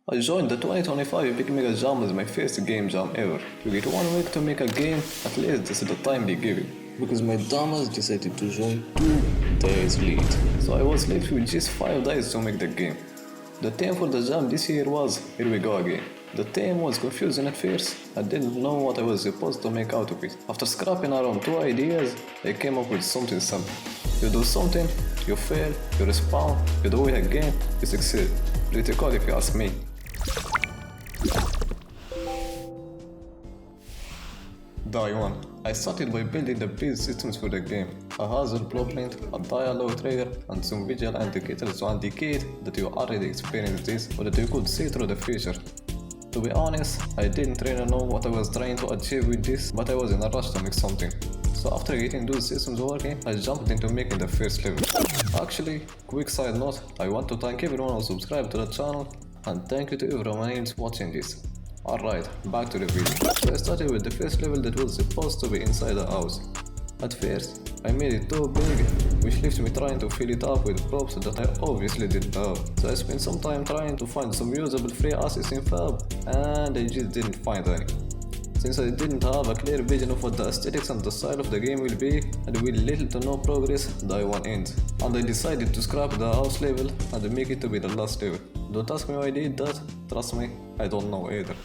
I joined the 2025 Epic MegaJam as my first game jam ever. You get 1 week to make a game, at least this is the time they give you. Because my damas decided to join 2 days late. So I was left with just 5 days to make the game. The theme for the jam this year was Here We Go Again. The theme was confusing at first. I didn't know what I was supposed to make out of it. After scrapping around 2 ideas, I came up with something simple. You do something, you fail, you respawn, you do it again, you succeed. Pretty cool if you ask me. Day 1. I started by building the base systems for the game. A hazard blueprint, a dialogue trigger, and some visual indicators to indicate that you already experienced this or that you could see through the future. To be honest, I didn't really know what I was trying to achieve with this, but I was in a rush to make something. So after getting those systems working, I jumped into making the first level. Actually, quick side note, I want to thank everyone who subscribed to the channel, and thank you to everyone else watching this. Alright, back to the video. So I started with the first level that was supposed to be inside the house. At first, I made it too big, which left me trying to fill it up with props that I obviously didn't have. So I spent some time trying to find some usable free assets in Fab, and I just didn't find any. Since I didn't have a clear vision of what the aesthetics and the style of the game will be, and with little to no progress, Day 1 ends. And I decided to scrap the house level and make it to be the last level. Don't ask me why I did that, trust me, I don't know either.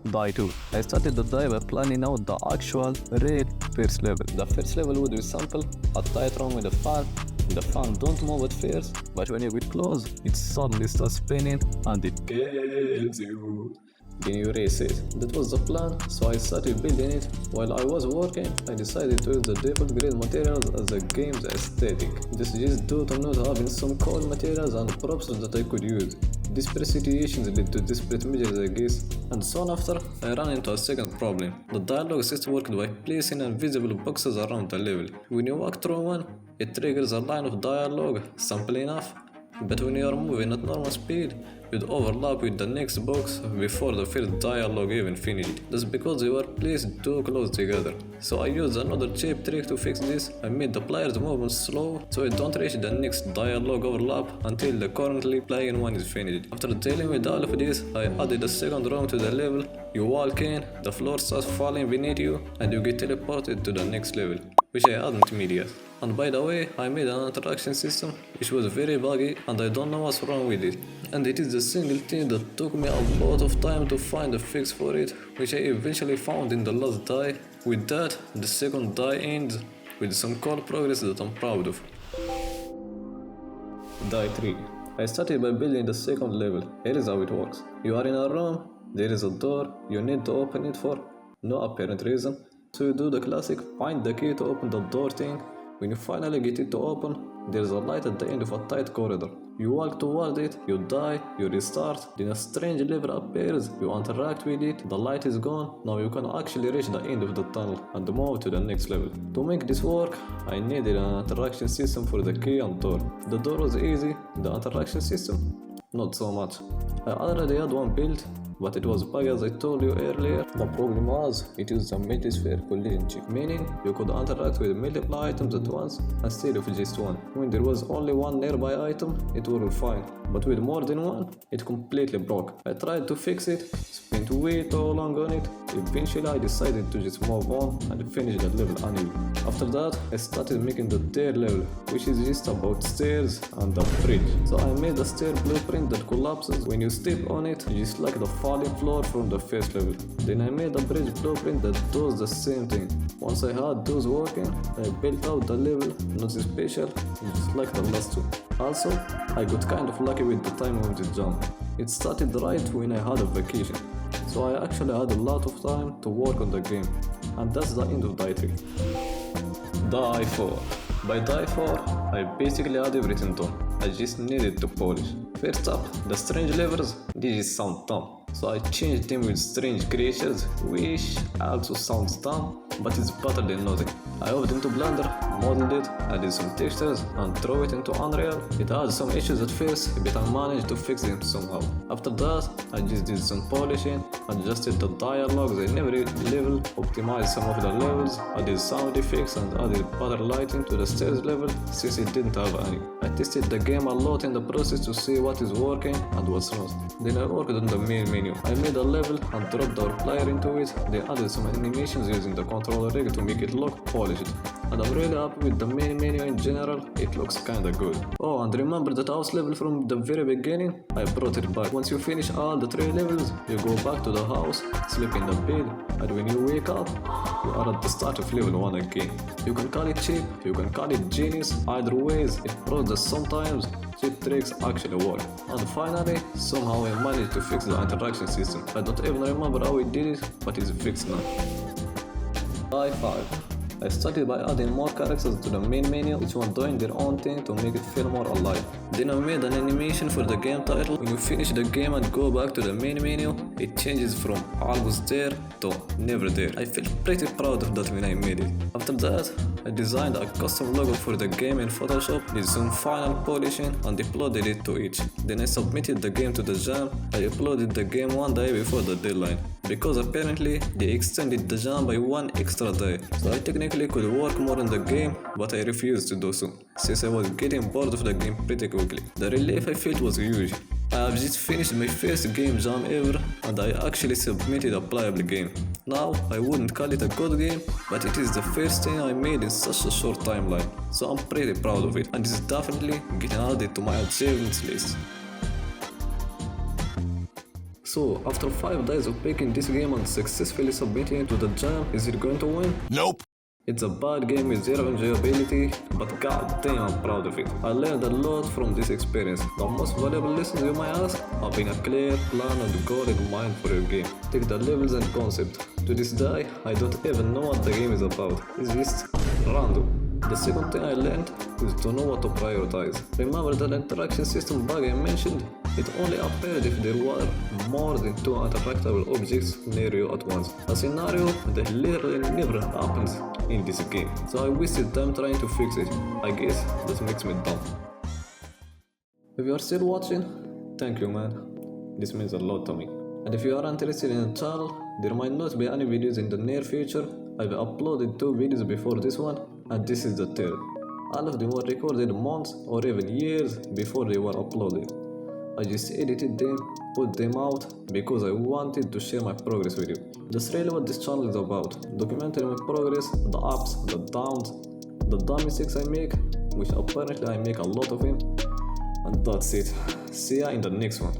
Day 2. I started the day by planning out the actual real first level. The first level would be simple, a tight room with a fan. The fan don't move at first, but when you get close, it suddenly starts spinning and it kills you. Then you race it. That was the plan, so I started building it. While I was working, I decided to use the default grade materials as the game's aesthetic. This is due to not having some cool materials and props that I could use. Disparate situations led to disparate measures, I guess, and soon after, I ran into a second problem. The dialogue system worked by placing invisible boxes around the level. When you walk through one, it triggers a line of dialogue, simple enough, but when you are moving at normal speed, you'd overlap with the next box before the first dialogue even finished. That's because they were placed too close together. So I used another cheap trick to fix this. I made the player's movement slow so it don't reach the next dialogue overlap until the currently playing one is finished. After dealing with all of this, I added a second room to the level. You walk in, the floor starts falling beneath you, and you get teleported to the next level, which I hadn't made yet. And by the way, I made an interaction system which was very buggy and I don't know what's wrong with it. And it is the single thing that took me a lot of time to find a fix for it, which I eventually found in the last die. With that, the second die ends with some cool progress that I'm proud of. Die 3. I started by building the second level. Here is how it works. You are in a room, there is a door, you need to open it for no apparent reason. So you do the classic find the key to open the door thing. When you finally get it to open, there is a light at the end of a tight corridor. You walk toward it, you die, you restart, then a strange lever appears, you interact with it, the light is gone, now you can actually reach the end of the tunnel and move to the next level. To make this work, I needed an interaction system for the key and door. The door was easy, the interaction system, not so much. I already had one built, but it was buggy as I told you earlier. The problem was, it used a multi-sphere collision check, meaning you could interact with multiple items at once instead of just one. When there was only one nearby item, it worked fine, but with more than one, it completely broke. I tried to fix it, spent way too long on it. Eventually I decided to just move on and finish the level anyway. After that, I started making the third level, which is just about stairs and a bridge. So I made a stair blueprint that collapses when you step on it, just like the falling floor from the first level. Then I made a bridge blueprint that does the same thing. Once I had those working, I built out the level, nothing special, just like the last two. Also, I got kind of lucky with the time on this jump. It started right when I had a vacation, so I actually had a lot of time to work on the game. And that's the end of Day 3. Day 4. By Day 4, I basically had everything done. I just needed to polish. First up, the strange levers, they just sound dumb. So I changed them with strange creatures, which also sounds dumb, but it's better than nothing. I hopped into Blender, modeled it, added some textures, and threw it into Unreal. It had some issues at first, but I managed to fix them somehow. After that, I just did some polishing, adjusted the dialogues in every level, optimized some of the levels, added sound effects and added better lighting to the stairs level since it didn't have any. I tested the game a lot in the process to see what is working and what's not. Then I worked on the main menu. I made a level and dropped our player into it, then added some animations using the controller rig to make it look polished. And I'm really happy with the main menu in general, it looks kinda good. Oh, and remember that house level from the very beginning? I brought it back. Once you finish all the 3 levels, you go back to the house, sleep in the bed, and when you wake up, you are at the start of level 1 again. You can call it cheap, you can call it genius, either ways, it proves that sometimes cheap tricks actually work. And finally, somehow I managed to fix the interaction system. I don't even remember how we did it, but it's fixed now. High 5. I started by adding more characters to the main menu, each one doing their own thing to make it feel more alive. Then I made an animation for the game title. When you finish the game and go back to the main menu, it changes from almost there to never there. I feel pretty proud of that when I made it. After that, I designed a custom logo for the game in Photoshop, did some final polishing and uploaded it to it. Then I submitted the game to the jam. I uploaded the game 1 day before the deadline, because apparently they extended the jam by 1 extra day. So I technically could work more on the game, but I refused to do so, since I was getting bored of the game pretty quickly. The relief I felt was huge. I have just finished my first game jam ever, and I actually submitted a playable game. Now, I wouldn't call it a good game, but it is the first thing I made in such a short timeline, so I'm pretty proud of it, and it's definitely getting added to my achievements list. So, after 5 days of making this game and successfully submitting it to the jam, is it going to win? Nope. It's a bad game with zero enjoyability, but goddamn I'm proud of it. I learned a lot from this experience. The most valuable lessons you might ask, having a clear plan and goal in mind for your game. Take the levels and concept. To this day, I don't even know what the game is about. It's just random. The second thing I learned is to know what to prioritize. Remember that interaction system bug I mentioned? It only appeared if there were more than 2 interactable objects near you at once. A scenario that literally never happens in this game. So I wasted time trying to fix it. I guess that makes me dumb. If you are still watching, thank you man. This means a lot to me. And if you are interested in the channel, there might not be any videos in the near future. I've uploaded 2 videos before this one, and this is the third. All of them were recorded months or even years before they were uploaded. I just edited them, put them out, because I wanted to share my progress with you. That's really what this channel is about, documenting my progress, the ups, the downs, the dumb mistakes I make, which apparently I make a lot of them. And that's it. See ya in the next one.